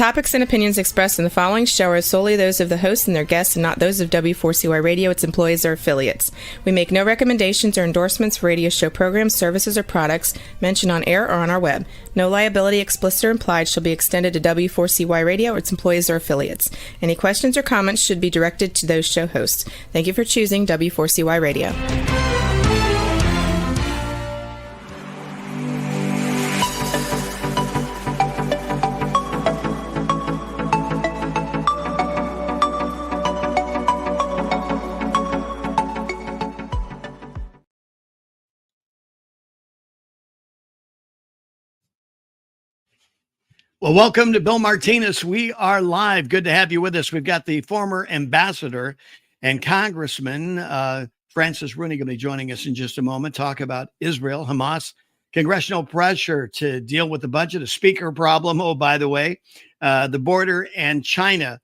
topics and opinions expressed in the following show are solely those of the host and their guests and not those of W4CY Radio, its employees, or affiliates. We make no recommendations or endorsements for radio show programs, services, or products mentioned on air or on our web. No liability, explicit or implied, shall be extended to W4CY Radio or its employees or affiliates. Any questions or comments should be directed to those show hosts. Thank you for choosing W4CY Radio. Well, welcome to Bill Martinez. We are live. Good to have you with us. We've got the former ambassador and Congressman Francis Rooney going to be joining us in just a moment. Talk about Israel, Hamas, congressional pressure to deal with the budget, a speaker problem. Oh, by the way, the border and China.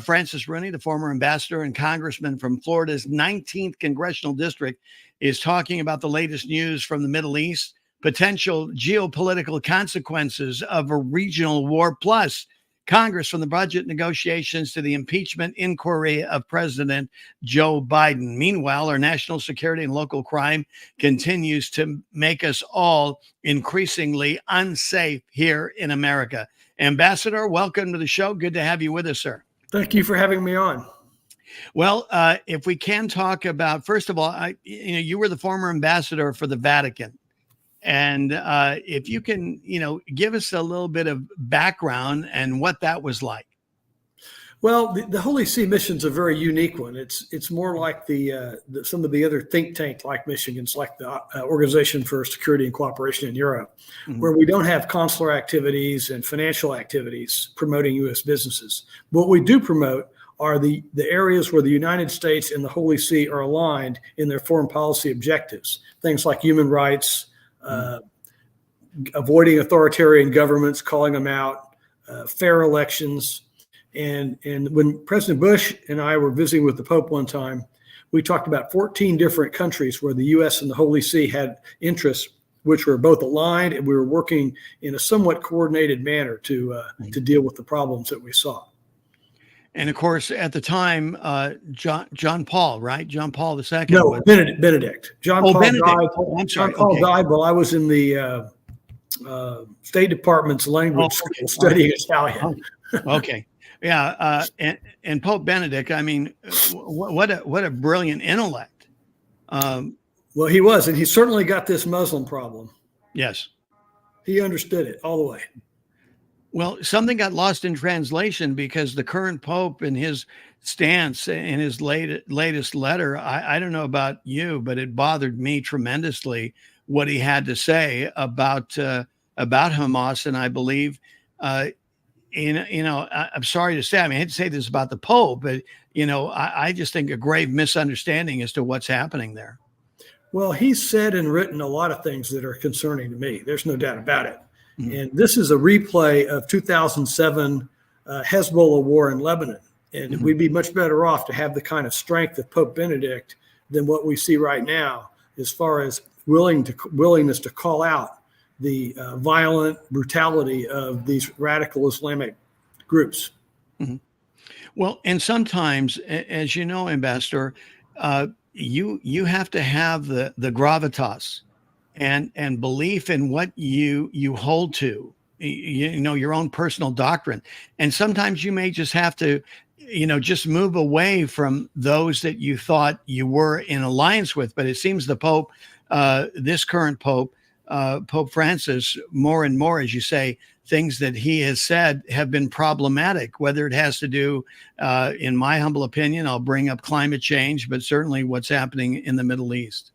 Francis Rooney, the former ambassador and congressman from Florida's 19th congressional district, is talking about the latest news from the Middle East, potential geopolitical consequences of a regional war, plus Congress from the budget negotiations to the impeachment inquiry of President Joe Biden. Meanwhile, our national security and local crime continues to make us all increasingly unsafe here in America. Ambassador, welcome to the show. Good to have you with us, sir. Thank you for having me on. Well, if we can talk about, first of all, you were the former ambassador for the Vatican. And if you can, give us a little bit of background and what that was like. Well, the Holy See mission's a very unique one. It's more like some of the other think tank-like missions, like the Organization for Security and Cooperation in Europe, where we don't have consular activities and financial activities promoting U.S. businesses. What we do promote are the areas where the United States and the Holy See are aligned in their foreign policy objectives, things like human rights, avoiding authoritarian governments, calling them out, fair elections. And when President Bush and I were visiting with the Pope one time, we talked about 14 different countries where the U.S. and the Holy See had interests, which were both aligned, and we were working in a somewhat coordinated manner to deal with the problems that we saw. And of course, at the time, John Paul, right? John Paul II. No, Benedict. John Paul Benedict. died. Oh, I'm sorry. John Paul died while I was in the State Department's language school studying Italian. Okay. Yeah. And Pope Benedict, I mean, what a brilliant intellect. Well, he was, and he certainly got this Muslim problem. Yes. He understood it all the way. Well, something got lost in translation because the current Pope and his stance in his latest letter, I don't know about you, but it bothered me tremendously what he had to say about Hamas. And I believe, I'm sorry to say, I hate to say this about the Pope, but, I just think a grave misunderstanding as to what's happening there. Well, he's said and written a lot of things that are concerning to me. There's no doubt about it. And this is a replay of 2007 Hezbollah war in Lebanon. And we'd be much better off to have the kind of strength of Pope Benedict than what we see right now, as far as willingness to call out the violent brutality of these radical Islamic groups. Well, and sometimes, as you know, Ambassador, you have to have the gravitas and belief in what you hold to, your own personal doctrine. And sometimes you may just have to, just move away from those that you thought you were in alliance with. But it seems the Pope, this current Pope, Pope Francis, more and more, as you say, things that he has said have been problematic, whether it has to do, in my humble opinion, I'll bring up climate change, but certainly what's happening in the Middle East.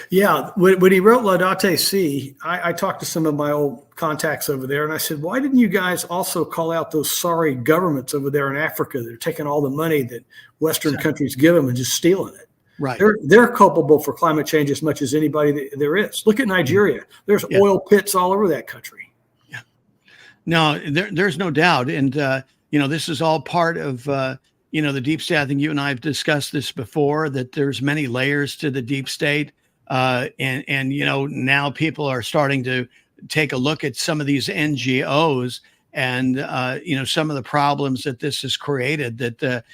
Yeah, when he wrote Laudate Si, I talked to some of my old contacts over there, and I said, why didn't you guys also call out those sorry governments over there in Africa that are taking all the money that Western countries give them and just stealing it? Right. They're culpable for climate change as much as anybody there is. Look at Nigeria. There's oil pits all over that country. Yeah. No, there's no doubt. And, this is all part of, the deep state. I think you and I have discussed this before, that there's many layers to the deep state. And now people are starting to take a look at some of these NGOs and some of the problems that this has created. That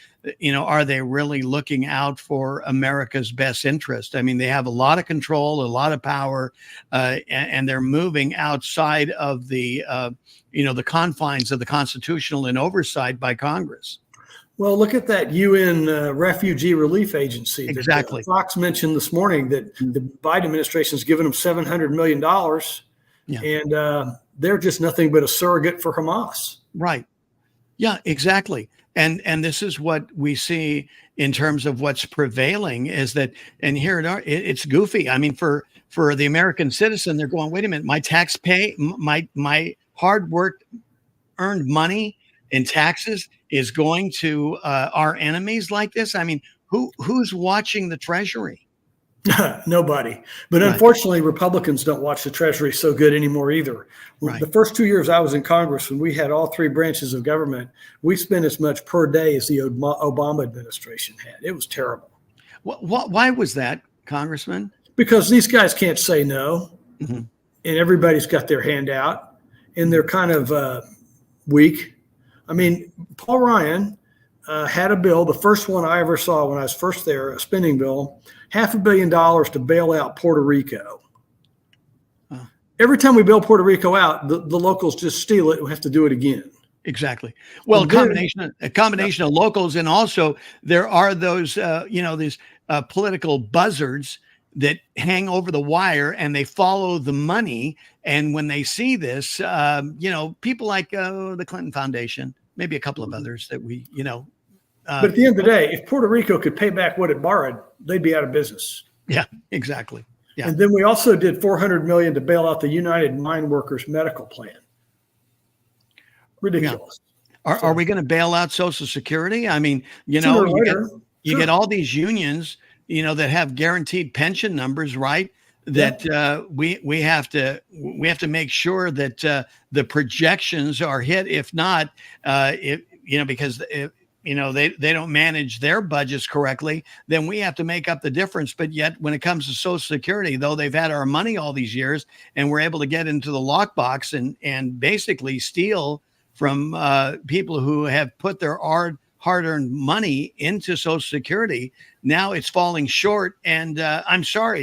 are they really looking out for America's best interest? I mean, they have a lot of control, a lot of power, and they're moving outside of the the confines of the constitutional and oversight by Congress. Well, look at that UN Refugee Relief Agency. Exactly. Fox mentioned this morning that the Biden administration has given them $700 million, and they're just nothing but a surrogate for Hamas. Right. Yeah, exactly. And this is what we see in terms of what's prevailing is that, and here it's goofy. I mean, for the American citizen, they're going, wait a minute, my hard work earned money in taxes is going to our enemies like this. I mean, who's watching the Treasury? Nobody. But unfortunately, Republicans don't watch the Treasury so good anymore either. Right. The first 2 years I was in Congress, when we had all three branches of government, we spent as much per day as the Obama administration had. It was terrible. Why was that, Congressman? Because these guys can't say no, Mm-hmm. and everybody's got their hand out, and they're kind of weak. I mean, Paul Ryan had a bill, the first one I ever saw when I was first there, a spending bill, $500 million to bail out Puerto Rico. Oh. Every time we bail Puerto Rico out, the locals just steal it and we have to do it again. Exactly. Well, a combination of locals, and also there are those, these political buzzards that hang over the wire and they follow the money. And when they see this, people like the Clinton Foundation, maybe a couple of others that we, but at the end of the day, if Puerto Rico could pay back what it borrowed, they'd be out of business. Yeah, exactly. Yeah. And then we also did $400 million to bail out the United Mine Workers medical plan. Ridiculous. Yeah. Are we going to bail out Social Security? I mean, you get all these unions, that have guaranteed pension numbers, right? That we have to make sure that the projections are hit. If not, because they don't manage their budgets correctly, then we have to make up the difference. But yet, when it comes to Social Security, though they've had our money all these years, and we're able to get into the lockbox and basically steal from people who have put their hard-earned money into Social Security, now it's falling short. And I'm sorry,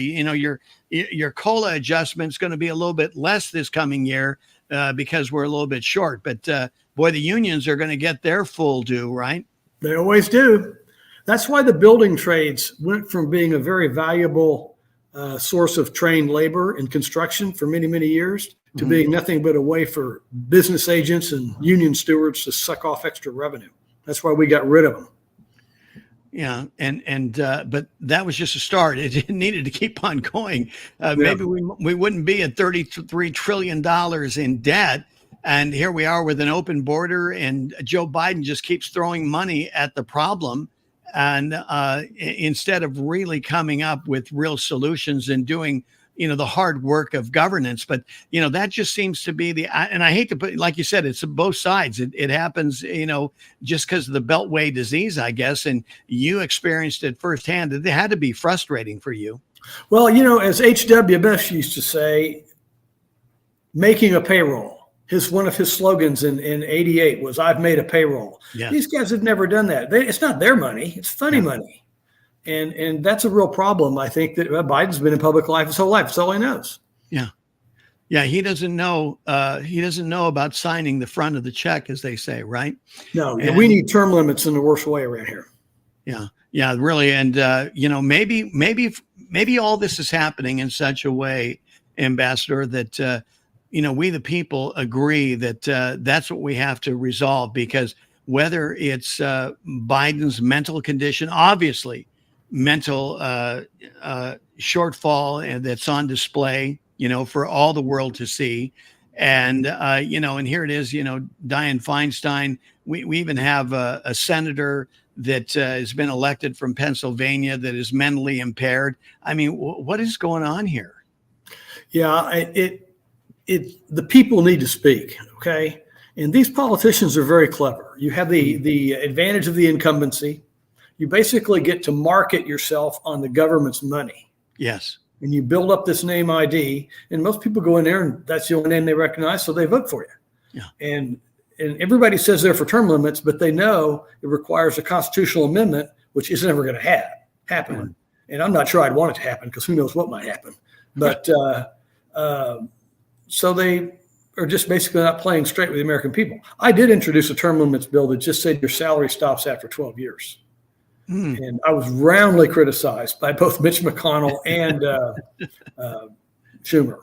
your COLA adjustment is going to be a little bit less this coming year because we're a little bit short. But boy, the unions are going to get their full due, right? They always do. That's why the building trades went from being a very valuable source of trained labor in construction for many, many years to being nothing but a way for business agents and union stewards to suck off extra revenue. That's why we got rid of them. Yeah, but that was just a start. It needed to keep on going. Maybe we wouldn't be at $33 trillion in debt. And here we are with an open border, and Joe Biden just keeps throwing money at the problem. And instead of really coming up with real solutions and doing, the hard work of governance. But, that just seems to be and I hate to put, like you said, it's both sides. It happens, just because of the Beltway disease, I guess. And you experienced it firsthand. It had to be frustrating for you. Well, as H.W. Bush used to say, making a payroll. One of his slogans in 88 was, "I've made a payroll." Yeah. These guys have never done that. It's not their money. It's funny money. And that's a real problem. I think that Biden's been in public life his whole life. That's all he knows. Yeah. Yeah. He doesn't know. He doesn't know about signing the front of the check, as they say, right? No, we need term limits in the worst way around here. Yeah. Yeah, really. And, maybe all this is happening in such a way, Ambassador, that, we the people agree that that's what we have to resolve, because whether it's Biden's mental condition, obviously mental shortfall, and that's on display, for all the world to see. And, and here it is, Dianne Feinstein. We even have a senator that has been elected from Pennsylvania that is mentally impaired. I mean, what is going on here? Yeah, the people need to speak, okay? And these politicians are very clever. You have the advantage of the incumbency. You basically get to market yourself on the government's money. Yes. And you build up this name ID, and most people go in there and that's the only name they recognize, so they vote for you. Yeah. And and everybody says they're for term limits, but they know it requires a constitutional amendment, which is never going to happen. Mm. And I'm not sure I'd want it to happen because who knows what might happen. But so they are just basically not playing straight with the American people. I did introduce a term limits bill that just said your salary stops after 12 years. Mm. And I was roundly criticized by both Mitch McConnell and Schumer.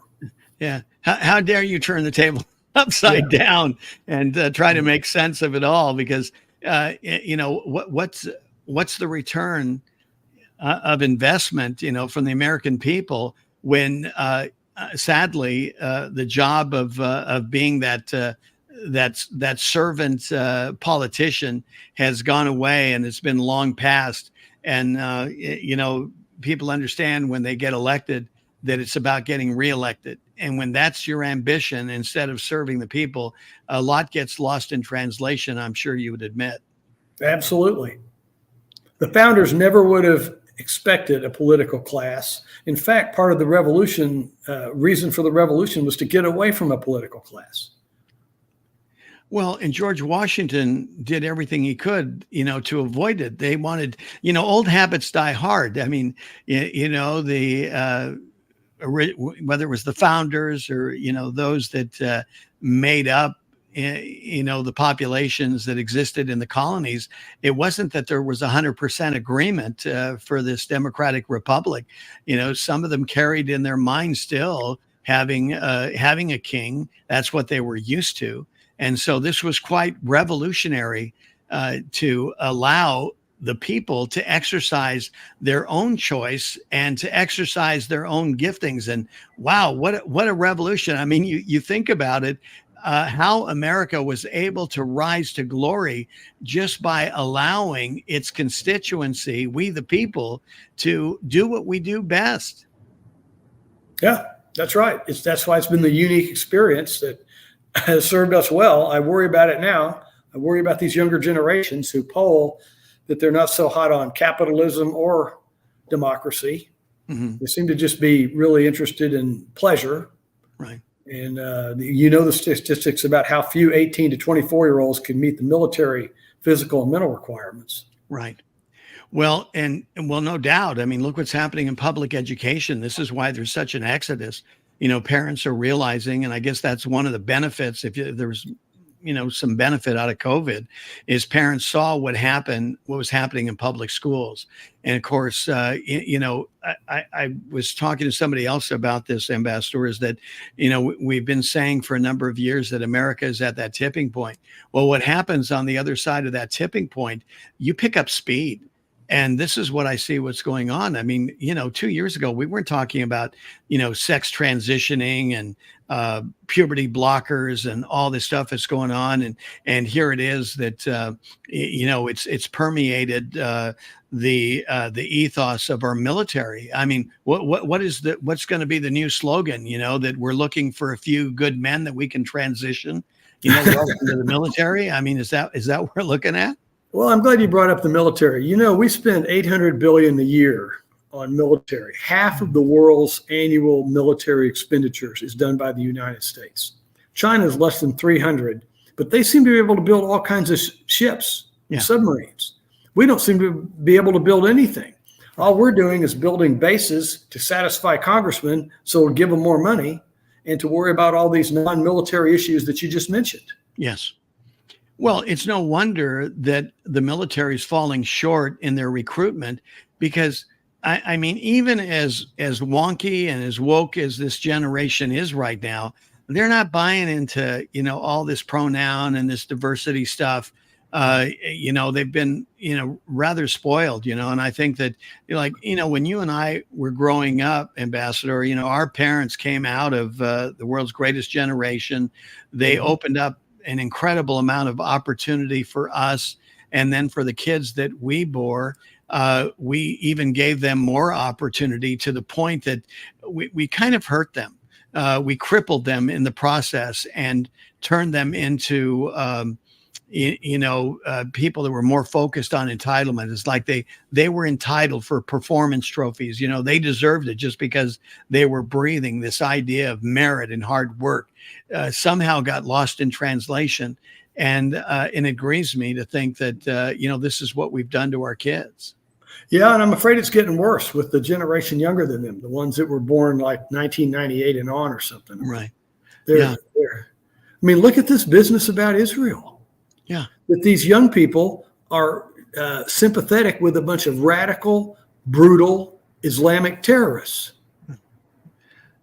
Yeah. How dare you turn the table upside down and try to make sense of it all? Because, what's the return of investment, from the American people when, sadly, the job of being that servant politician has gone away, and it's been long past. And people understand when they get elected that it's about getting reelected. And when that's your ambition, instead of serving the people, a lot gets lost in translation, I'm sure you would admit. Absolutely. The founders never would have expected a political class. In fact, part of the revolution, reason for the revolution was to get away from a political class. Well, and George Washington did everything he could, to avoid it. They wanted, old habits die hard. I mean, whether it was the founders or, those that made up, the populations that existed in the colonies, it wasn't that there was 100% agreement for this democratic republic. Some of them carried in their mind still having a king. That's what they were used to. And so this was quite revolutionary to allow the people to exercise their own choice and to exercise their own giftings. And wow, what a revolution. I mean, you think about it, how America was able to rise to glory just by allowing its constituency, we the people, to do what we do best. Yeah, that's right. That's why it's been the unique experience that has served us well. I worry about it now. I worry about these younger generations who poll that they're not so hot on capitalism or democracy. Mm-hmm. They seem to just be really interested in pleasure. Right. And the statistics about how few 18 to 24-year-olds can meet the military physical and mental requirements. Right. Well, no doubt. I mean, look what's happening in public education. This is why there's such an exodus. Parents are realizing, and I guess that's one of the benefits, if there was, some benefit out of COVID, is parents saw what was happening in public schools. And of course, I was talking to somebody else about this, Ambassador, is that, we've been saying for a number of years that America is at that tipping point. Well, what happens on the other side of that tipping point, you pick up speed. And this is what I see what's going on. I mean, 2 years ago, we weren't talking about, sex transitioning and puberty blockers and all this stuff that's going on. And here it is that, it's permeated the ethos of our military. I mean, what's going to be the new slogan, that we're looking for a few good men that we can transition, welcome to the military. I mean, is that what we're looking at? Well, I'm glad you brought up the military. We spend $800 billion a year on military. Half of the world's annual military expenditures is done by the United States. China is less than 300, but they seem to be able to build all kinds of ships and submarines. We don't seem to be able to build anything. All we're doing is building bases to satisfy congressmen so we'll give them more money and to worry about all these non-military issues that you just mentioned. Yes. Well, it's no wonder that the military is falling short in their recruitment, because I mean, even as wonky and as woke as this generation is right now, they're not buying into, all this pronoun and this diversity stuff. They've been, rather spoiled, and I think that, when you and I were growing up, Ambassador, our parents came out of the world's greatest generation. They opened up an incredible amount of opportunity for us. And then for the kids that we bore, we even gave them more opportunity, to the point that we kind of hurt them. We crippled them in the process and turned them into, people that were more focused on entitlement. It's like they were entitled for performance trophies. They deserved it just because they were breathing. This idea of merit and hard work somehow got lost in translation. And it grieves me to think that, this is what we've done to our kids. Yeah, and I'm afraid it's getting worse with the generation younger than them, the ones that were born like 1998 and on or something. Right. I mean, look at this business about Israel. Yeah. That these young people are sympathetic with a bunch of radical, brutal Islamic terrorists.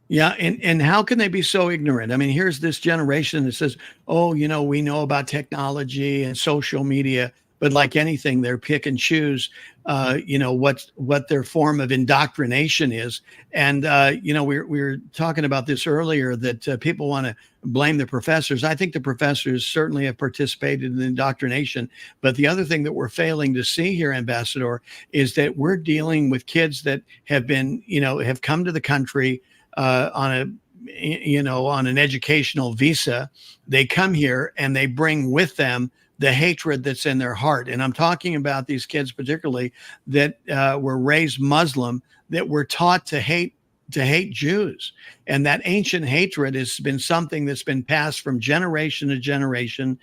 Yeah. And how can they be so ignorant? I mean, here's this generation that says, oh, we know about technology and social media, but like anything, they're pick and choose, what their form of indoctrination is. And, we were talking about this earlier, that people want to blame the professors. I think the professors certainly have participated in indoctrination. But the other thing that we're failing to see here, Ambassador, is that we're dealing with kids that have been, have come to the country on an educational visa. They come here and they bring with them the hatred that's in their heart. And I'm talking about these kids particularly that were raised Muslim, that were taught to hate Jews. And that ancient hatred has been something that's been passed from generation to generation.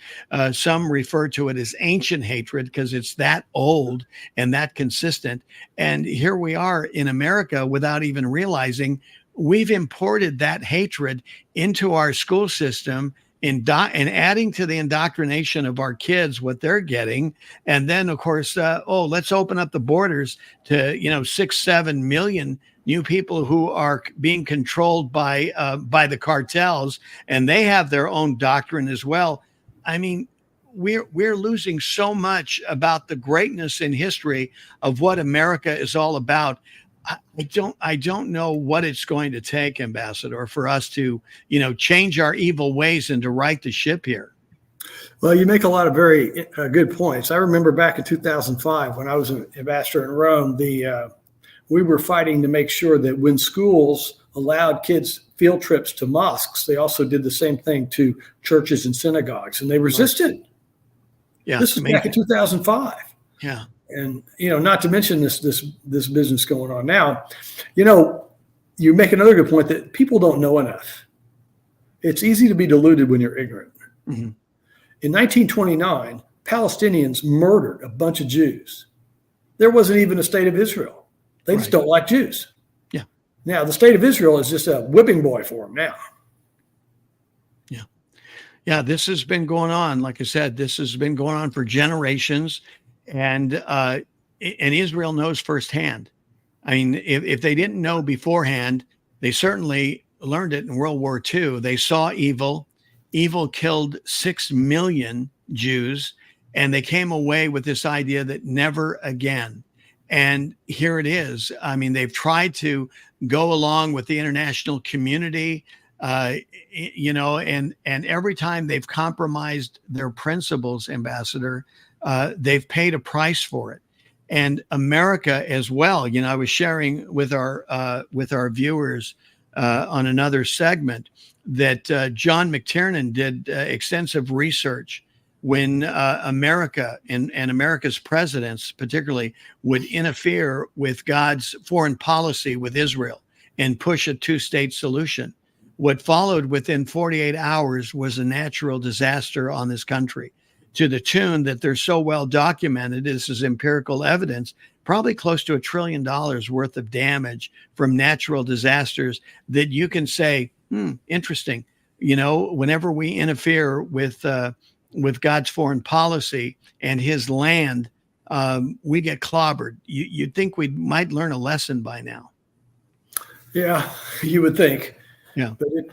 Some refer to it as ancient hatred because it's that old and that consistent. And here we are in America without even realizing we've imported that hatred into our school system and adding to the indoctrination of our kids what they're getting. And then, of course, let's open up the borders to 6-7 million new people who are being controlled by the cartels, and they have their own doctrine as well. I mean, we're losing so much about the greatness in history of what America is all about. I don't know what it's going to take, Ambassador, for us to, change our evil ways and to right the ship here. Well, you make a lot of very good points. I remember back in 2005 when I was an ambassador in Rome, we were fighting to make sure that when schools allowed kids field trips to mosques, they also did the same thing to churches and synagogues, and they resisted. Yeah, this was back in 2005. Yeah. And, not to mention this business going on now, you make another good point that people don't know enough. It's easy to be deluded when you're ignorant. Mm-hmm. In 1929, Palestinians murdered a bunch of Jews. There wasn't even a state of Israel. They just don't like Jews. Yeah. Now, the state of Israel is just a whipping boy for them now. Yeah. Yeah, this has been going on. Like I said, this has been going on for generations. And Israel knows firsthand. I mean, if they didn't know beforehand, they certainly learned it in World War II. They saw evil. Evil killed 6 million Jews, and they came away with this idea that never again. And here it is. I mean, they've tried to go along with the international community, and every time they've compromised their principles, Ambassador, they've paid a price for it. And America as well. I was sharing with our viewers on another segment that John McTiernan did extensive research when America and America's presidents particularly would interfere with God's foreign policy with Israel and push a two-state solution. What followed within 48 hours was a natural disaster on this country, to the tune that they're so well documented. This is empirical evidence, probably close to $1 trillion worth of damage from natural disasters, that you can say, interesting. Whenever we interfere with God's foreign policy and his land, we get clobbered. You'd think we might learn a lesson by now. Yeah, you would think. Yeah. But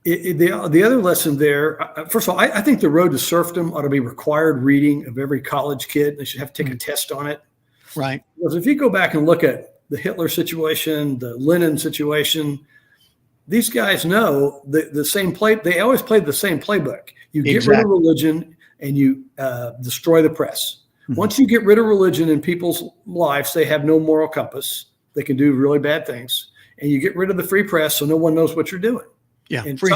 the other lesson there, first of all, I think the road to serfdom ought to be required reading of every college kid. They should have to take a test on it. Right. Because if you go back and look at the Hitler situation, the Lenin situation, these guys know the same play. They always played the same playbook. You get rid of religion and you destroy the press. Mm-hmm. Once you get rid of religion in people's lives, they have no moral compass. They can do really bad things. And you get rid of the free press so no one knows what you're doing. Yeah, and free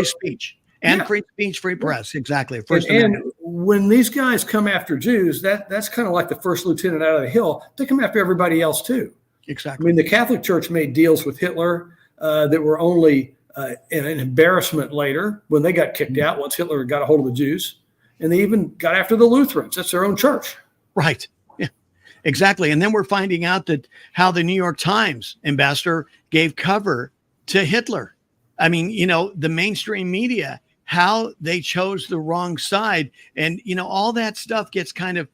speech, free press. Exactly. And when these guys come after Jews, that's kind of like the first lieutenant out of the hill. They come after everybody else too. Exactly. I mean, the Catholic Church made deals with Hitler that were only and an embarrassment later when they got kicked out once Hitler got a hold of the Jews. And they even got after the Lutherans. That's their own church. Right. Yeah, exactly. And then we're finding out that how the New York Times, Ambassador, gave cover to Hitler. I mean, the mainstream media, how they chose the wrong side. And, all that stuff gets kind of,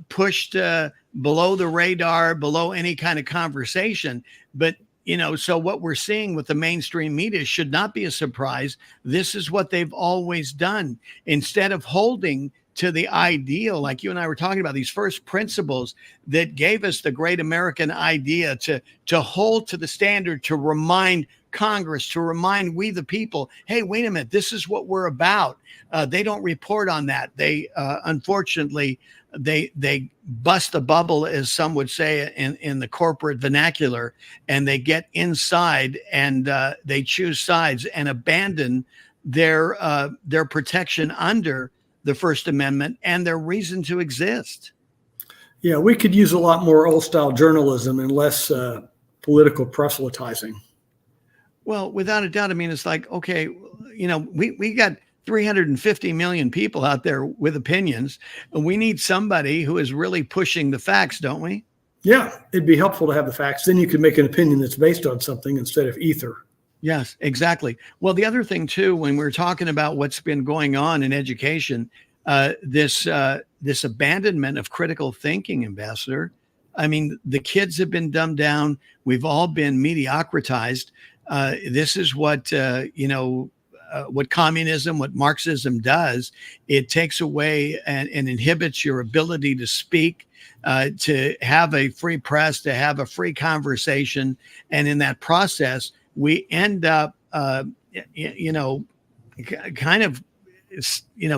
pushed below the radar, below any kind of conversation. But, so what we're seeing with the mainstream media should not be a surprise. This is what they've always done. Instead of holding to the ideal, like you and I were talking about, these first principles that gave us the great American idea to hold to the standard, to remind Congress, to remind we the people, hey, wait a minute, this is what we're about. They don't report on that. They unfortunately, they bust the bubble, as some would say in the corporate vernacular, and they get inside and they choose sides and abandon their protection under the First Amendment and their reason to exist. Yeah, we could use a lot more old style journalism and less political proselytizing. Well, without a doubt. I mean, it's like, okay, we got 350 million people out there with opinions. We need somebody who is really pushing the facts, don't we? Yeah, it'd be helpful to have the facts. Then you could make an opinion that's based on something instead of ether. Yes, exactly. Well, the other thing, too, when we're talking about what's been going on in education, this abandonment of critical thinking, Ambassador. I mean, the kids have been dumbed down. We've all been mediocratized. This is what, what communism, what Marxism does. It takes away and inhibits your ability to speak, to have a free press, to have a free conversation. And in that process, we end up, kind of,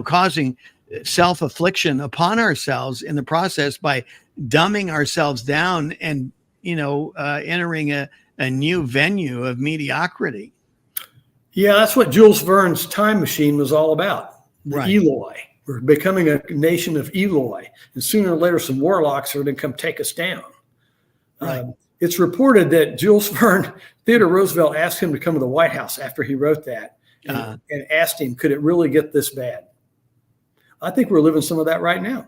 causing self-affliction upon ourselves in the process by dumbing ourselves down and, entering a new venue of mediocrity. Yeah, that's what Jules Verne's Time Machine was all about. Right. Eloi. We're becoming a nation of Eloi. And sooner or later, some warlocks are going to come take us down. Right. It's reported that Jules Verne, Theodore Roosevelt asked him to come to the White House after he wrote that and asked him, could it really get this bad? I think we're living some of that right now.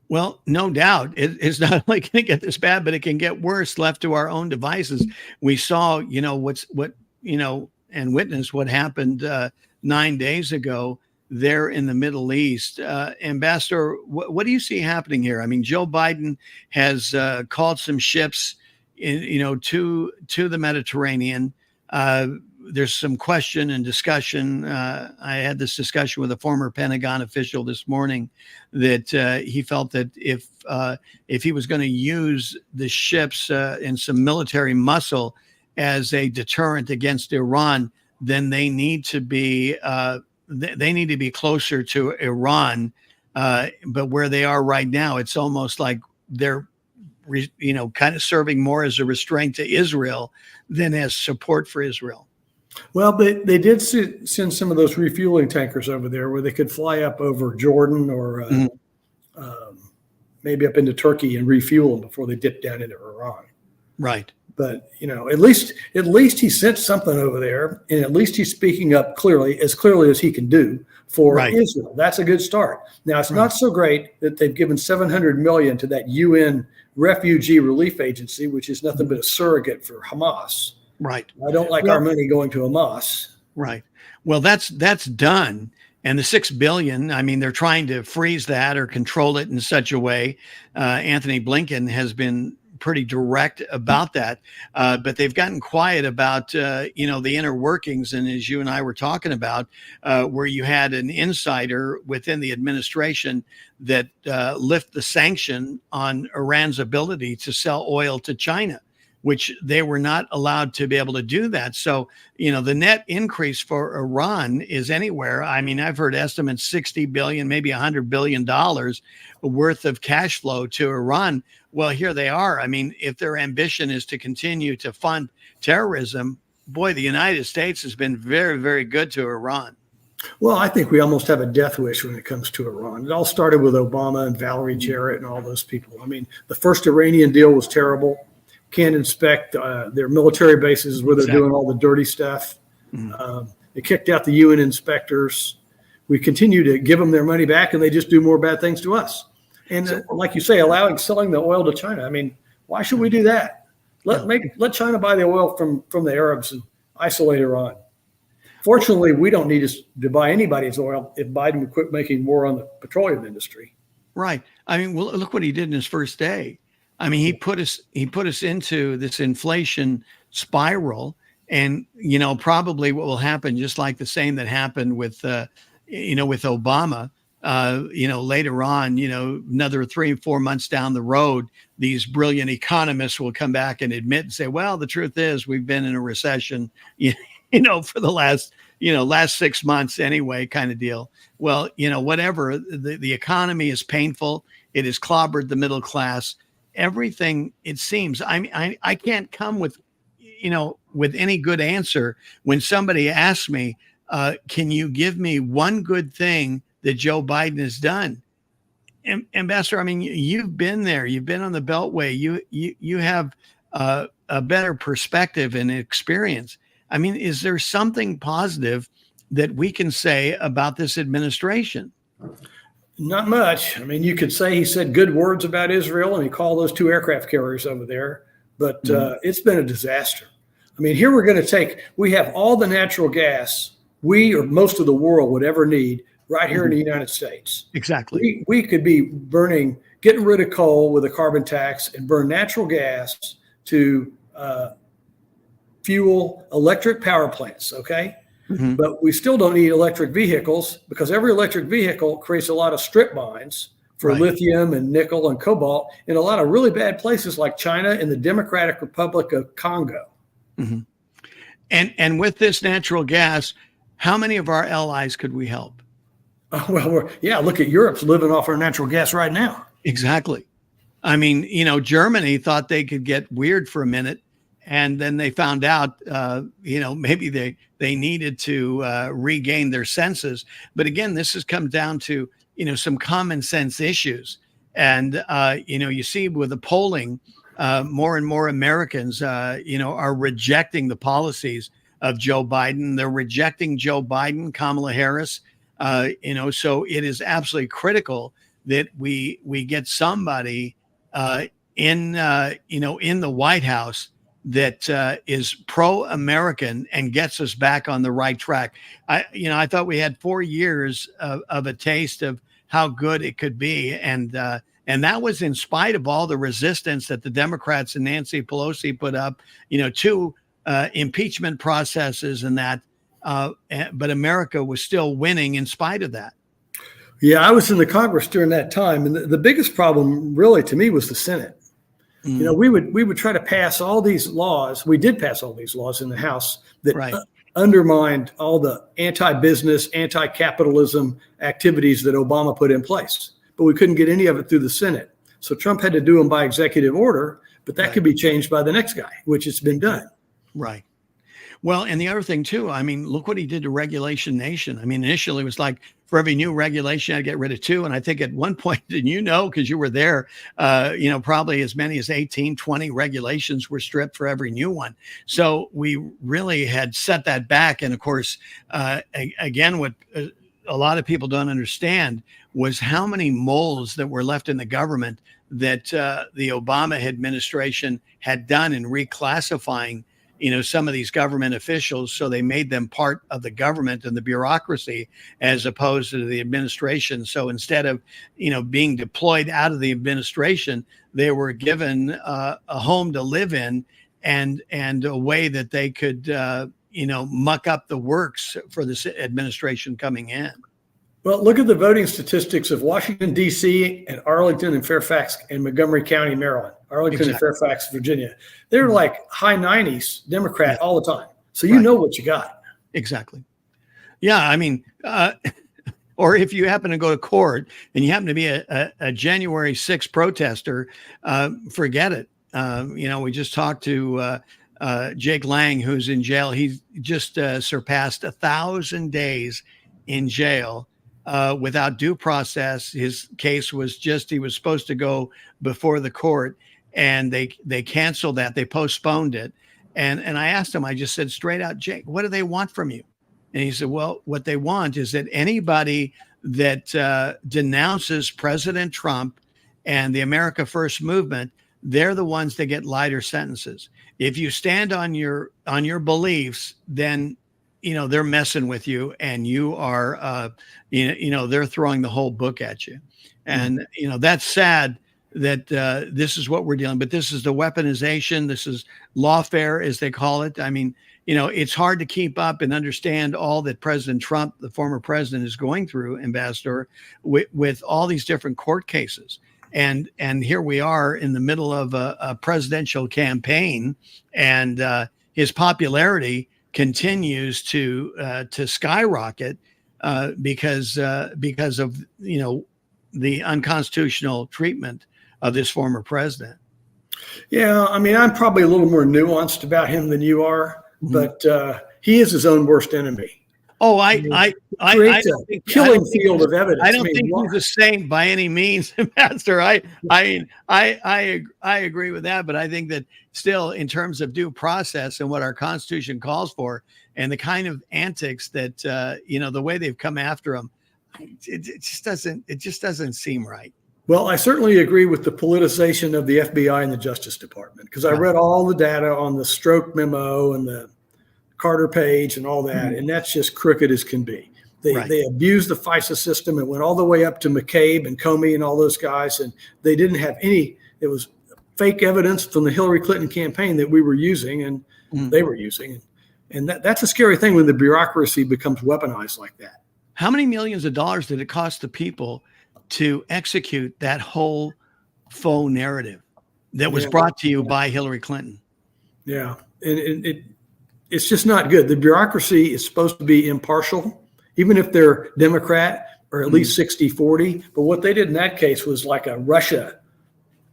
Well, no doubt. It's not only going to get this bad, but it can get worse left to our own devices. We saw, and witnessed what happened 9 days ago there in the Middle East. Ambassador, what do you see happening here? I mean, Joe Biden has called some ships, to the Mediterranean. There's some question and discussion. I had this discussion with a former Pentagon official this morning that he felt that if he was going to use the ships and some military muscle as a deterrent against Iran, then they need to be closer to Iran. But where they are right now, it's almost like they're kind of serving more as a restraint to Israel than as support for Israel. Well, they did send some of those refueling tankers over there where they could fly up over Jordan or maybe up into Turkey and refuel them before they dip down into Iran. Right. But, at least he sent something over there, and at least he's speaking up clearly as he can do for Israel. That's a good start. Now, it's not so great that they've given $700 million to that UN Refugee Relief Agency, which is nothing but a surrogate for Hamas. Right. I don't like our money going to Hamas. Right. Well, that's done. And the $6 billion, I mean, they're trying to freeze that or control it in such a way. Anthony Blinken has been pretty direct about that, but they've gotten quiet about, the inner workings. And as you and I were talking about, where you had an insider within the administration that lift the sanction on Iran's ability to sell oil to China, which they were not allowed to be able to do that. So, the net increase for Iran is anywhere. I mean, I've heard estimates $60 billion, maybe $100 billion worth of cash flow to Iran. Well, here they are. I mean, if their ambition is to continue to fund terrorism, boy, the United States has been very, very good to Iran. Well, I think we almost have a death wish when it comes to Iran. It all started with Obama and Valerie Jarrett and all those people. I mean, the first Iranian deal was terrible. Can't inspect their military bases where they're doing all the dirty stuff. They kicked out the UN inspectors. We continue to give them their money back, and they just do more bad things to us. And like you say, selling the oil to China. I mean, why should we do that? Let China buy the oil from the Arabs and isolate Iran. Fortunately, we don't need to buy anybody's oil if Biden would quit making war on the petroleum industry. Right. I mean, well, look what he did in his first day. I mean, he put us into this inflation spiral, and probably what will happen, just like the same that happened with with Obama. Later on, another 3 or 4 months down the road, these brilliant economists will come back and admit and say, well, the truth is we've been in a recession, for the last 6 months anyway, kind of deal. Well, whatever, the economy is painful. It has clobbered the middle class. Everything, it seems, I can't come with any good answer when somebody asks me, can you give me one good thing that Joe Biden has done? Ambassador, I mean, you've been there. You've been on the Beltway. You have a better perspective and experience. I mean, is there something positive that we can say about this administration? Not much. I mean, you could say he said good words about Israel, and he called those 2 aircraft carriers over there, but it's been a disaster. I mean, here we have all the natural gas we or most of the world would ever need right here in the United States. Exactly. We could be getting rid of coal with a carbon tax and burn natural gas to fuel electric power plants, okay? Mm-hmm. But we still don't need electric vehicles because every electric vehicle creates a lot of strip mines for lithium and nickel and cobalt in a lot of really bad places like China and the Democratic Republic of Congo. Mm-hmm. And with this natural gas, how many of our allies could we help? Look at Europe's living off our natural gas right now. Exactly. I mean, Germany thought they could get weird for a minute, and then they found out, maybe they needed to regain their senses. But again, this has come down to, some common sense issues. And, you see with the polling, more and more Americans, are rejecting the policies of Joe Biden. They're rejecting Joe Biden, Kamala Harris. So it is absolutely critical that we get somebody in the White House that is pro-American and gets us back on the right track. I thought we had 4 years of a taste of how good it could be, and that was in spite of all the resistance that the Democrats and Nancy Pelosi put up, to impeachment processes and that. But America was still winning in spite of that. Yeah, I was in the Congress during that time, and the biggest problem, really, to me, was the Senate. We would try to pass all these laws. We did pass all these laws in the House that undermined all the anti-business, anti-capitalism activities that Obama put in place. But we couldn't get any of it through the Senate. So Trump had to do them by executive order, but that could be changed by the next guy, which it's been done. Right. Well, and the other thing too, I mean, look what he did to Regulation Nation. I mean, initially it was like for every new regulation, I'd get rid of 2. And I think at one point, because you were there, probably as many as 18, 20 regulations were stripped for every new one. So we really had set that back. And of course, again, what a lot of people don't understand was how many moles that were left in the government that the Obama administration had done in reclassifying some of these government officials, so they made them part of the government and the bureaucracy as opposed to the administration. So instead of, being deployed out of the administration, they were given a home to live in and a way that they could, muck up the works for this administration coming in. Well, look at the voting statistics of Washington, D.C. and Arlington and Fairfax and Montgomery County, Maryland, Arlington and Fairfax, Virginia. They're like high 90s Democrat all the time. So you know what you got. Exactly. Yeah. I mean, or if you happen to go to court and you happen to be a January 6th protester, forget it. We just talked to Jake Lang, who's in jail. He just surpassed 1,000 days in jail. Without due process. His case was he was supposed to go before the court, and they canceled that. They postponed it. And I asked him, I just said straight out, Jake, what do they want from you? And he said, well, what they want is that anybody that denounces President Trump and the America First movement, they're the ones that get lighter sentences. If you stand on your beliefs, then they're messing with you, and you are they're throwing the whole book at you. And that's sad that this is what we're dealing. But this is the weaponization. This is lawfare, as they call it. I mean, it's hard to keep up and understand all that President Trump, the former president, is going through, Ambassador, with all these different court cases. And here we are in the middle of a presidential campaign, and his popularity continues to skyrocket because of the unconstitutional treatment of this former president. Yeah, I mean, I'm probably a little more nuanced about him than you are, but he is his own worst enemy. Oh, I don't think killing field of evidence. I don't think he's the same by any means, Master. I agree with that, but I think that still, in terms of due process and what our Constitution calls for, and the kind of antics that the way they've come after him, it just doesn't seem right. Well, I certainly agree with the politicization of the FBI and the Justice Department, because I read all the data on the Stroke memo and the Carter page and all that, and that's just crooked as can be. They abused the FISA system. It went all the way up to McCabe and Comey and all those guys, and they didn't have any. It was fake evidence from the Hillary Clinton campaign that we were using and they were using, and that's a scary thing when the bureaucracy becomes weaponized like that. How many millions of dollars did it cost the people to execute that whole faux narrative that was brought to you by Hillary Clinton? Yeah, and it's just not good. The bureaucracy is supposed to be impartial, even if they're Democrat or at least 60-40. But what they did in that case was like a Russia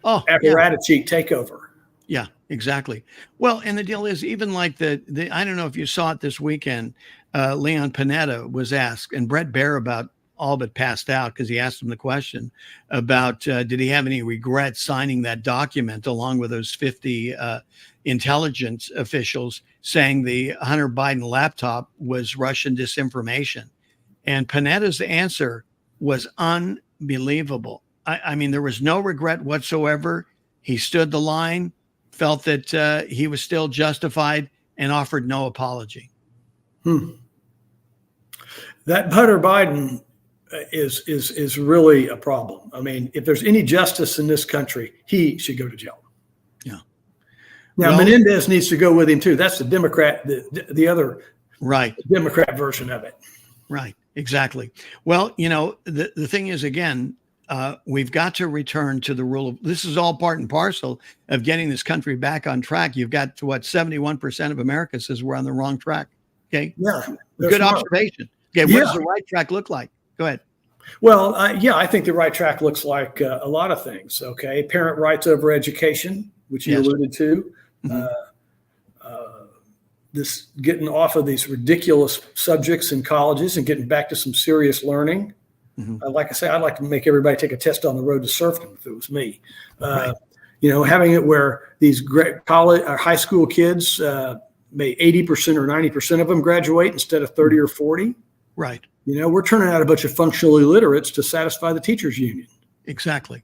apparatchik takeover. Yeah, exactly. Well, and the deal is, even like the I don't know if you saw it this weekend, Leon Panetta was asked, and Brett Baer about all but passed out because he asked him the question about did he have any regret signing that document along with those 50 intelligence officials saying the Hunter Biden laptop was Russian disinformation. And Panetta's answer was unbelievable. I mean, there was no regret whatsoever. He stood the line, felt that he was still justified, and offered no apology. That Hunter Biden is really a problem. I mean, if there's any justice in this country, he should go to jail. Yeah. Now, Menendez needs to go with him too. That's the Democrat, the other Democrat version of it. Right. Exactly. Well, the thing is, again, we've got to return to the rule of, this is all part and parcel of getting this country back on track. You've got 71% of America says we're on the wrong track. Okay. Yeah. Good observation. Okay. What does the right track look like? Go ahead. Well, I think the right track looks like a lot of things. Okay. Parent rights over education, which you alluded to. This getting off of these ridiculous subjects in colleges and getting back to some serious learning. Like I say, I'd like to make everybody take a test on the road to serfdom if it was me. Having it where these great college or high school kids, may 80% or 90% of them graduate instead of 30 or 40. Right. We're turning out a bunch of functional illiterates to satisfy the teachers union. Exactly.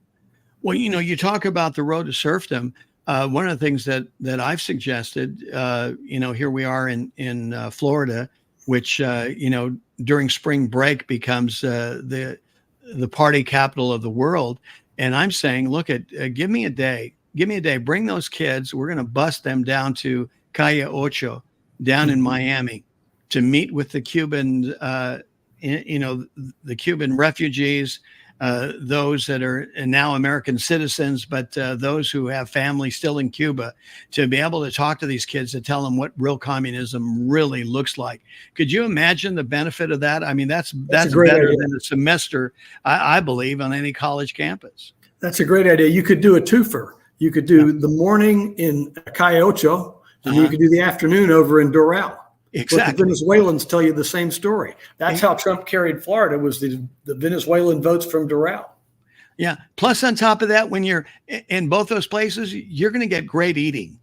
Well, you talk about the road to serfdom. One of the things that I've suggested, here we are in Florida, which, during spring break becomes the party capital of the world. And I'm saying, look, give me a day, bring those kids. We're going to bust them down to Calle Ocho down in Miami to meet with the Cuban, the Cuban refugees, those that are now American citizens, but those who have family still in Cuba, to be able to talk to these kids to tell them what real communism really looks like. Could you imagine the benefit of that? I mean, that's better than a semester, I believe, on any college campus. That's a great idea. You could do a twofer. You could do the morning in Calle Ocho, and you could do the afternoon over in Doral. Exactly. But the Venezuelans tell you the same story. That's how Trump carried Florida, was the Venezuelan votes from Doral. Yeah. Plus, on top of that, when you're in both those places, you're going to get great eating.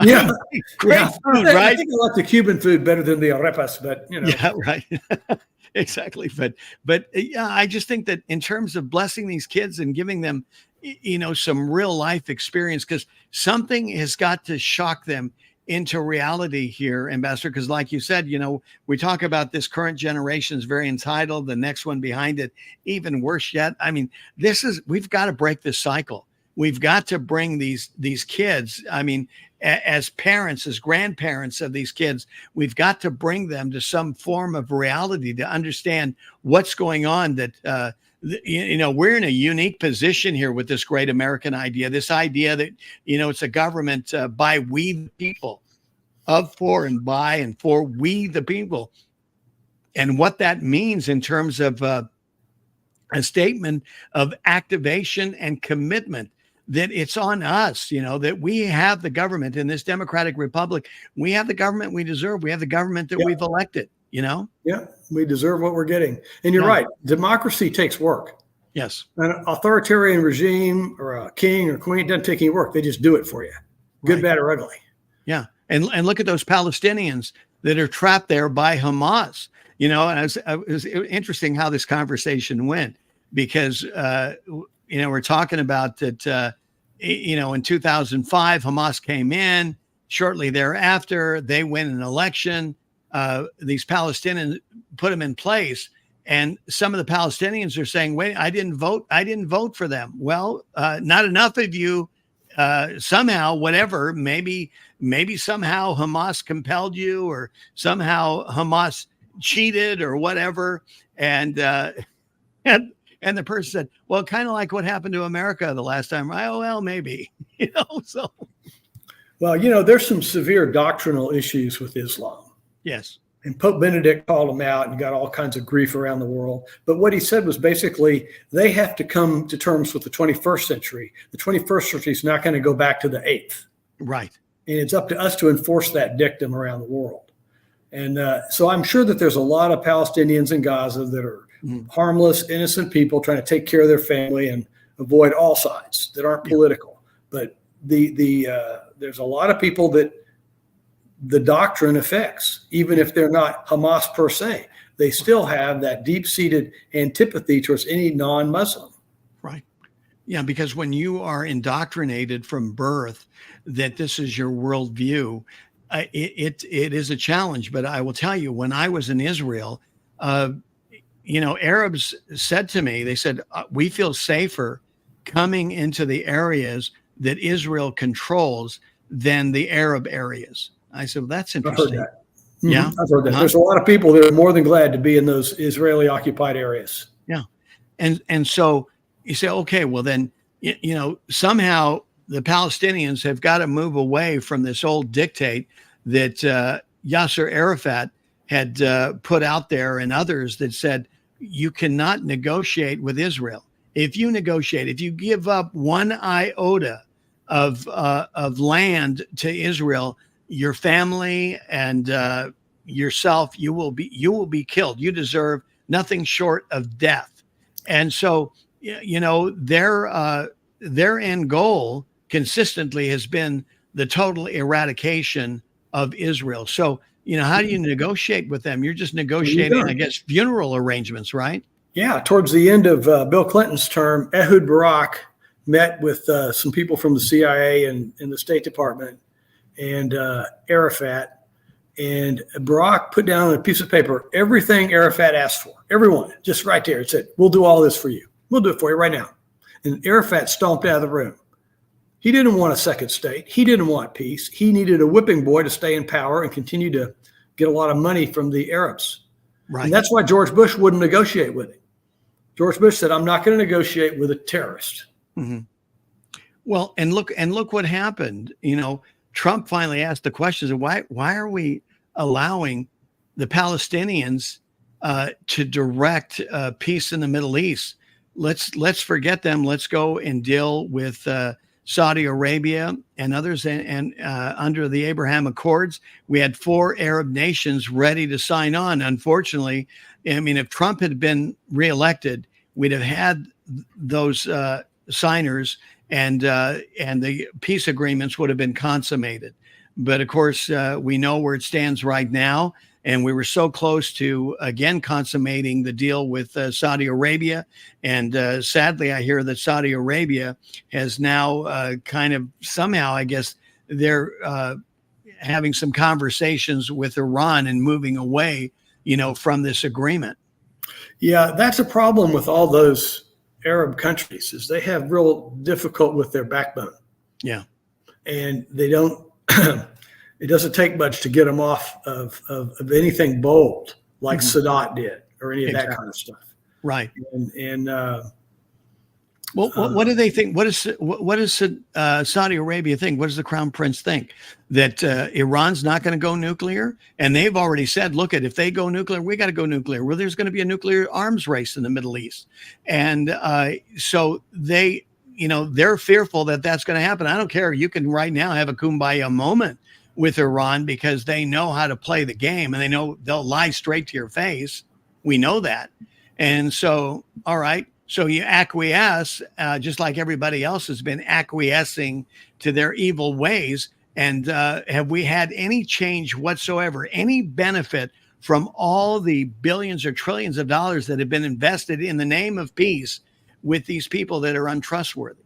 Yeah, Great yeah. food, I right? think I like the Cuban food better than the arepas, but Yeah, right. Exactly. But yeah, I just think that in terms of blessing these kids and giving them, some real life experience, because something has got to shock them into reality here, Ambassador. Because like you said, we talk about this current generation is very entitled, the next one behind it, even worse yet. I mean, we've got to break this cycle. We've got to bring these kids. I mean, as parents, as grandparents of these kids, we've got to bring them to some form of reality to understand what's going on. That we're in a unique position here with this great American idea. This idea that it's a government by we the people, of, for, and by, and for we the people, and what that means in terms of a statement of activation and commitment, that it's on us, that we have the government in this democratic republic. We have the government we deserve. We have the government that we've elected, Yeah, we deserve what we're getting. And you're right. Democracy takes work. Yes. An authoritarian regime or a king or queen doesn't take any work. They just do it for you. Good, bad, or ugly. Yeah. And look at those Palestinians that are trapped there by Hamas, and it was interesting how this conversation went, because, we're talking about that, in 2005, Hamas came in. Shortly thereafter, they win an election. These Palestinians put them in place. And some of the Palestinians are saying, wait, I didn't vote for them. Well, not enough of you. Somehow, whatever, maybe somehow Hamas compelled you, or somehow Hamas cheated or whatever. And the person said, well, kind of like what happened to America the last time. Oh, well, maybe, so. Well, there's some severe doctrinal issues with Islam. Yes. And Pope Benedict called them out and got all kinds of grief around the world. But what he said was basically they have to come to terms with the 21st century. The 21st century is not going to go back to the 8th. Right. And it's up to us to enforce that dictum around the world. And so I'm sure that there's a lot of Palestinians in Gaza that are harmless, innocent people trying to take care of their family and avoid all sides that aren't political. But there's a lot of people that the doctrine affects, even if they're not Hamas per se. They still have that deep-seated antipathy towards any non-Muslim. Right. Yeah, because when you are indoctrinated from birth that this is your worldview, it is a challenge. But I will tell you, when I was in Israel, Arabs said to me, they said, we feel safer coming into the areas that Israel controls than the Arab areas. I said, well, that's interesting. I've heard that. Yeah, I've heard that. Uh-huh. There's a lot of people that are more than glad to be in those Israeli occupied areas. Yeah. And so you say, okay, well then, somehow the Palestinians have got to move away from this old dictate that Yasser Arafat had put out there, and others that said, you cannot negotiate with Israel. If you give up one iota of land to Israel, your family and yourself, you will be killed. You deserve nothing short of death. And so, their end goal consistently has been the total eradication of Israel. So, how do you negotiate with them? You're just negotiating, I guess, funeral arrangements, right? Yeah. Towards the end of Bill Clinton's term, Ehud Barak met with some people from the CIA and the State Department and Arafat. And Barak put down on a piece of paper everything Arafat asked for. Everyone, just right there. It said, we'll do all this for you. We'll do it for you right now. And Arafat stomped out of the room. He didn't want a second state. He didn't want peace. He needed a whipping boy to stay in power and continue to get a lot of money from the Arabs. Right. And that's why George Bush wouldn't negotiate with him. George Bush said, I'm not going to negotiate with a terrorist. Mm-hmm. Well, and look what happened. Trump finally asked the question, why are we allowing the Palestinians to direct peace in the Middle East? Let's forget them. Let's go and deal with Saudi Arabia and others. And under the Abraham Accords, we had 4 Arab nations ready to sign on. Unfortunately, if Trump had been reelected, we'd have had those signers and the peace agreements would have been consummated. But of course, we know where it stands right now. And we were so close to, again, consummating the deal with Saudi Arabia. And sadly, I hear that Saudi Arabia has now kind of somehow, I guess, they're having some conversations with Iran and moving away, from this agreement. Yeah, that's a problem with all those Arab countries is they have real difficult with their backbone. Yeah. And they don't, it doesn't take much to get them off of anything bold like Sadat did or any of that kind of stuff. Right. And well, what do they think? What does Saudi Arabia think? What does the Crown Prince think? That Iran's not going to go nuclear? And they've already said, look, if they go nuclear, we got to go nuclear. Well, there's going to be a nuclear arms race in the Middle East. And so they, they're fearful that that's going to happen. I don't care. You can right now have a kumbaya moment with Iran because they know how to play the game and they know they'll lie straight to your face. We know that. And so, all right. So you acquiesce, just like everybody else has been acquiescing to their evil ways. And have we had any change whatsoever, any benefit from all the billions or trillions of dollars that have been invested in the name of peace with these people that are untrustworthy?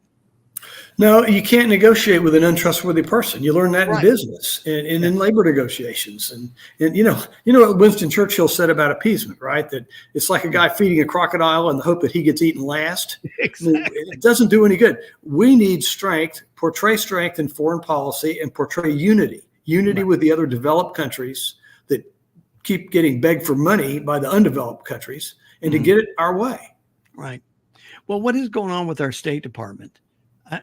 No, you can't negotiate with an untrustworthy person. You learn that in business and in labor negotiations. And you know what Winston Churchill said about appeasement, right? That it's like a guy feeding a crocodile in the hope that he gets eaten last. Exactly. It doesn't do any good. We need strength, portray strength in foreign policy and portray unity with the other developed countries that keep getting begged for money by the undeveloped countries and to get it our way. Right. Well, what is going on with our State Department?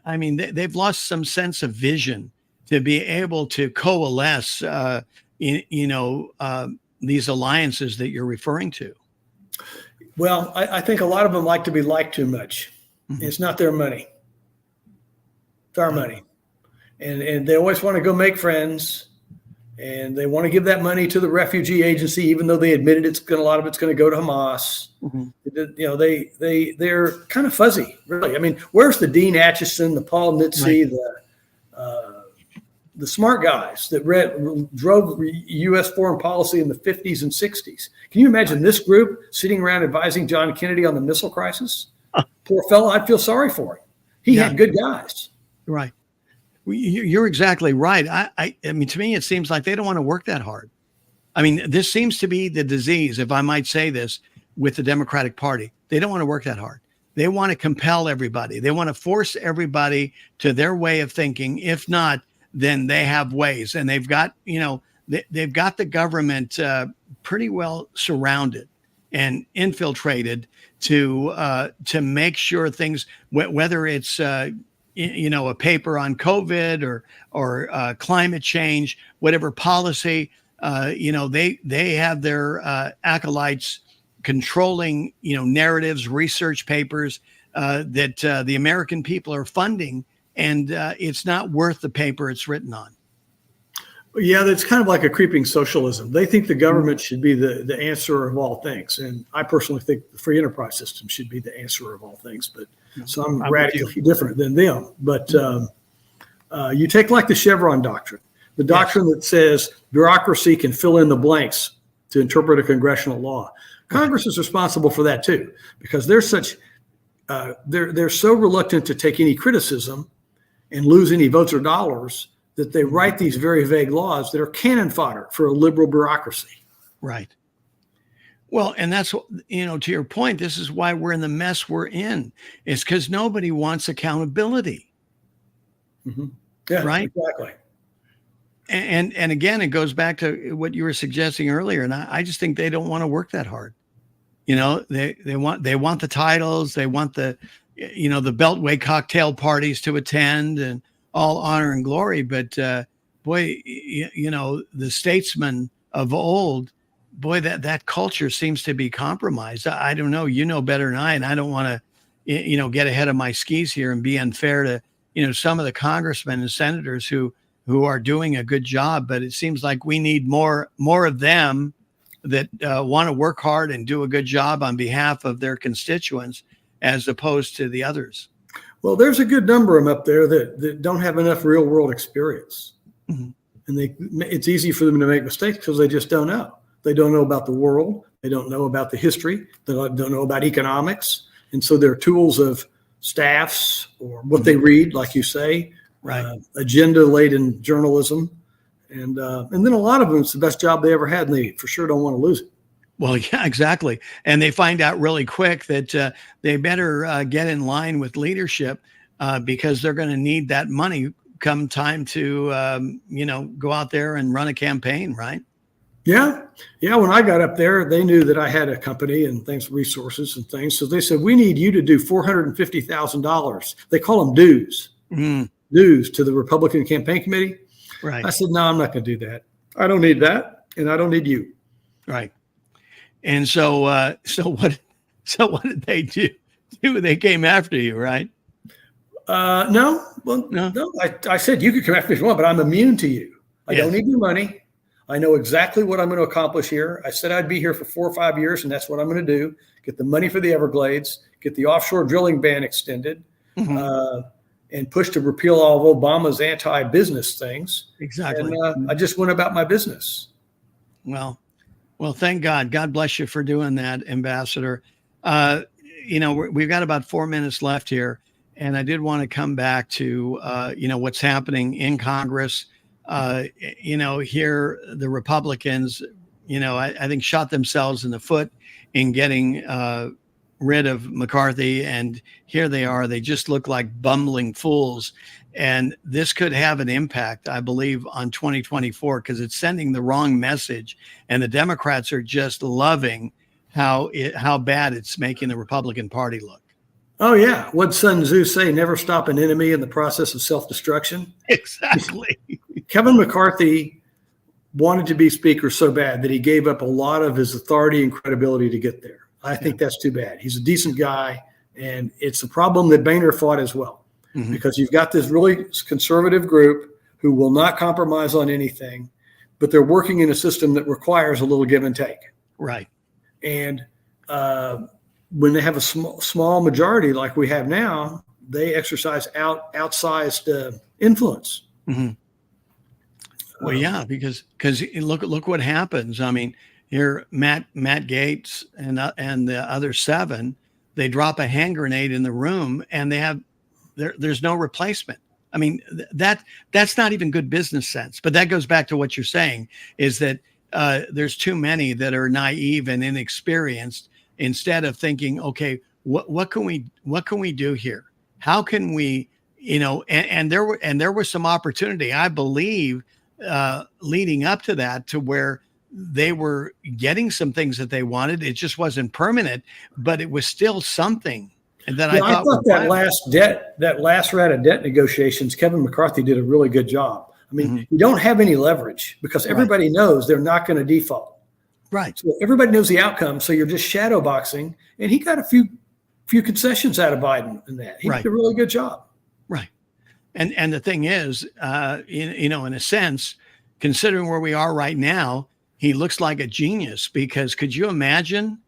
I mean, they've lost some sense of vision to be able to coalesce, these alliances that you're referring to. Well, I think a lot of them like to be liked too much. It's not their money. It's our money. And they always want to go make friends. And they want to give that money to the refugee agency, even though they admitted a lot of it's going to go to Hamas. They're kind of fuzzy, really. I mean, where's the Dean Acheson, the Paul Nitze, the smart guys that drove U.S. foreign policy in the 50s and 60s? Can you imagine this group sitting around advising John Kennedy on the missile crisis? Poor fellow, I'd feel sorry for him. He had good guys. Right. You're exactly right. I mean, to me, it seems like they don't want to work that hard. I mean, this seems to be the disease, if I might say this, with the Democratic Party. They don't want to work that hard. They want to compel everybody. They want to force everybody to their way of thinking. If not, then they have ways. And they've got, they've got the government pretty well surrounded and infiltrated to make sure things, whether it's a paper on COVID or climate change, whatever policy, they have their acolytes controlling, narratives, research papers that the American people are funding, and it's not worth the paper it's written on. Yeah, that's kind of like a creeping socialism. They think the government should be the answer of all things. And I personally think the free enterprise system should be the answer of all things. But so I'm radically different than them. But you take like the Chevron doctrine, the doctrine that says bureaucracy can fill in the blanks to interpret a congressional law. Congress is responsible for that too, because they're they're so reluctant to take any criticism and lose any votes or dollars that they write these very vague laws that are cannon fodder for a liberal bureaucracy. Right. Well, and that's, to your point, this is why we're in the mess we're in. It's because nobody wants accountability. Yeah, right. Exactly. And again, it goes back to what you were suggesting earlier. And I just think they don't want to work that hard. They want the titles, they want the Beltway cocktail parties to attend and all honor and glory. But the statesmen of old, that culture seems to be compromised. I don't know, better than I, and I don't want to, get ahead of my skis here and be unfair to, some of the congressmen and senators who are doing a good job. But it seems like we need more of them that want to work hard and do a good job on behalf of their constituents, as opposed to the others. Well, there's a good number of them up there that don't have enough real world experience. And it's easy for them to make mistakes because they just don't know. They don't know about the world. They don't know about the history. They don't know about economics. And so they're tools of staffs or what they read, like you say, agenda-laden journalism. And then a lot of them, it's the best job they ever had, and they for sure don't want to lose it. Well, yeah, exactly. And they find out really quick that they better get in line with leadership because they're going to need that money come time to, go out there and run a campaign, right? Yeah. Yeah. When I got up there, they knew that I had a company and resources and things. So they said, we need you to do $450,000. They call them dues, dues to the Republican campaign committee. Right. I said, no, I'm not going to do that. I don't need that. And I don't need you. Right. And so what did they do? They came after you, right? No. Well, no. I said, you could come after me if you want, but I'm immune to you. I don't need your money. I know exactly what I'm going to accomplish here. I said I'd be here for 4 or 5 years, and that's what I'm going to do. Get the money for the Everglades, get the offshore drilling ban extended, and push to repeal all of Obama's anti-business things. Exactly. And I just went about my business. Well, thank God. God bless you for doing that, Ambassador. We've got about 4 minutes left here, and I did want to come back to, what's happening in Congress. Here the Republicans, I think shot themselves in the foot in getting rid of McCarthy. And here they are. They just look like bumbling fools. And this could have an impact, I believe, on 2024 because it's sending the wrong message. And the Democrats are just loving how bad it's making the Republican Party look. Oh, yeah. What'd Sun Tzu say? Never stop an enemy in the process of self-destruction. Exactly. Kevin McCarthy wanted to be speaker so bad that he gave up a lot of his authority and credibility to get there. I think that's too bad. He's a decent guy, and it's a problem that Boehner fought as well, because you've got this really conservative group who will not compromise on anything, but they're working in a system that requires a little give and take. Right. And when they have a small majority like we have now, they exercise outsized influence. Well, yeah, because look what happens. I mean, here Matt Gaetz and the other 7, they drop a hand grenade in the room, and there's no replacement. I mean, that's not even good business sense. But that goes back to what you're saying, is that there's too many that are naive and inexperienced. Instead of thinking, okay, what can we do here? How can we, and there was some opportunity, I believe, leading up to that, to where they were getting some things that they wanted. It just wasn't permanent, but it was still something. And then I thought that last round of debt negotiations, Kevin McCarthy did a really good job. I mean, you don't have any leverage because everybody knows they're not going to default. Right. So everybody knows the outcome. So you're just shadow boxing. And he got a few concessions out of Biden in that. He did a really good job. Right. And the thing is, in a sense, considering where we are right now, he looks like a genius, because could you imagine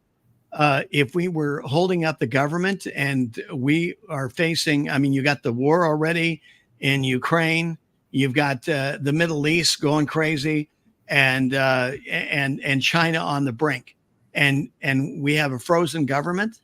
if we were holding up the government and we are facing, I mean, you got the war already in Ukraine, you've got the Middle East going crazy, and China on the brink, and we have a frozen government.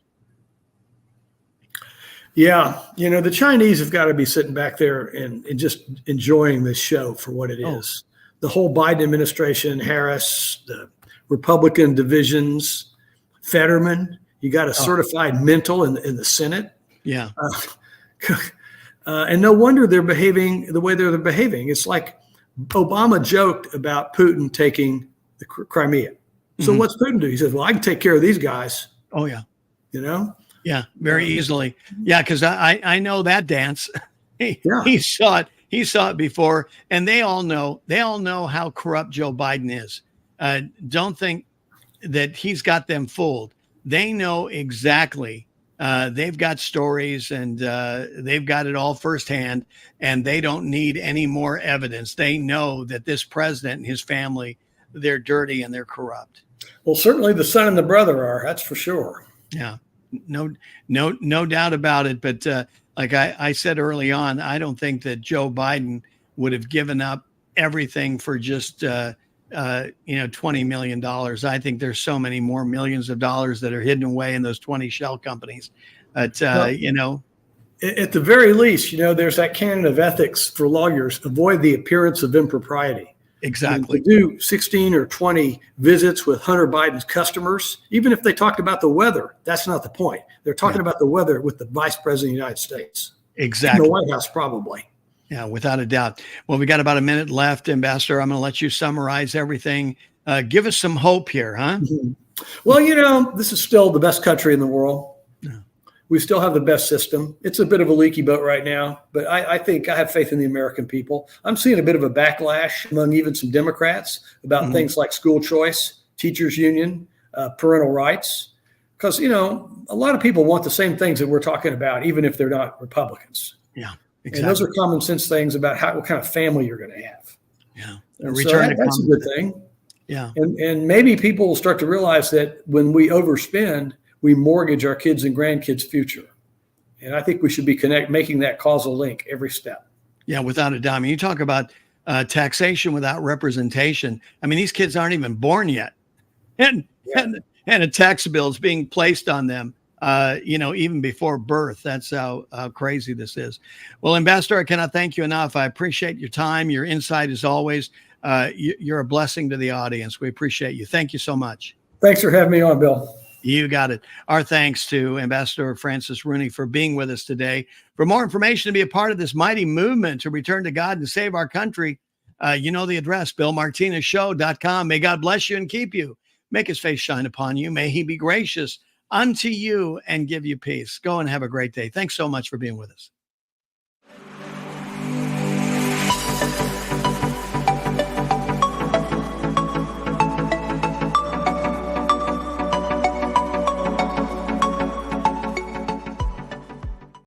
Yeah. The Chinese have got to be sitting back there and just enjoying this show for what it is. The whole Biden administration, Harris, the Republican divisions, Fetterman, you got a certified mental in the Senate. Yeah. And no wonder they're behaving the way they're behaving. It's like Obama joked about Putin taking the Crimea. So what's Putin do? He says, well, I can take care of these guys. Oh, yeah. Yeah, very easily. Yeah, because I know that dance. He saw it. He saw it before, and they all know how corrupt Joe Biden is. Don't think that he's got them fooled. They know exactly. They've got stories, and they've got it all firsthand, and they don't need any more evidence. They know that this president and his family, they're dirty and they're corrupt. Well, certainly the son and the brother are. That's for sure. Yeah, no doubt about it. But like I said early on, I don't think that Joe Biden would have given up everything for just $20 million. I think there's so many more millions of dollars that are hidden away in those 20 shell companies. But at the very least, there's that canon of ethics for lawyers: avoid the appearance of impropriety. Exactly. To do 16 or 20 visits with Hunter Biden's customers, even if they talked about the weather, that's not the point. They're talking about the weather with the Vice President of the United States. Exactly. In the White House, probably. Yeah, without a doubt. Well, we got about a minute left, Ambassador. I'm going to let you summarize everything. Give us some hope here, huh? Mm-hmm. Well, this is still the best country in the world. We still have the best system. It's a bit of a leaky boat right now, but I think I have faith in the American people. I'm seeing a bit of a backlash among even some Democrats about things like school choice, teachers union, parental rights, because, a lot of people want the same things that we're talking about, even if they're not Republicans. Yeah, exactly. And those are common sense things about what kind of family you're going to have. Yeah. That's a good thing. Yeah. And maybe people will start to realize that when we overspend, we mortgage our kids' and grandkids' future. And I think we should be making that causal link every step. Yeah, without a doubt. I mean, you talk about taxation without representation. I mean, these kids aren't even born yet. And a tax bill is being placed on them, even before birth. That's how crazy this is. Well, Ambassador, I cannot thank you enough. I appreciate your time, your insight as always. You're a blessing to the audience. We appreciate you. Thank you so much. Thanks for having me on, Bill. You got it. Our thanks to Ambassador Francis Rooney for being with us today. For more information to be a part of this mighty movement to return to God and save our country, the address, BillMartinezShow.com. May God bless you and keep you. Make his face shine upon you. May he be gracious unto you and give you peace. Go and have a great day. Thanks so much for being with us.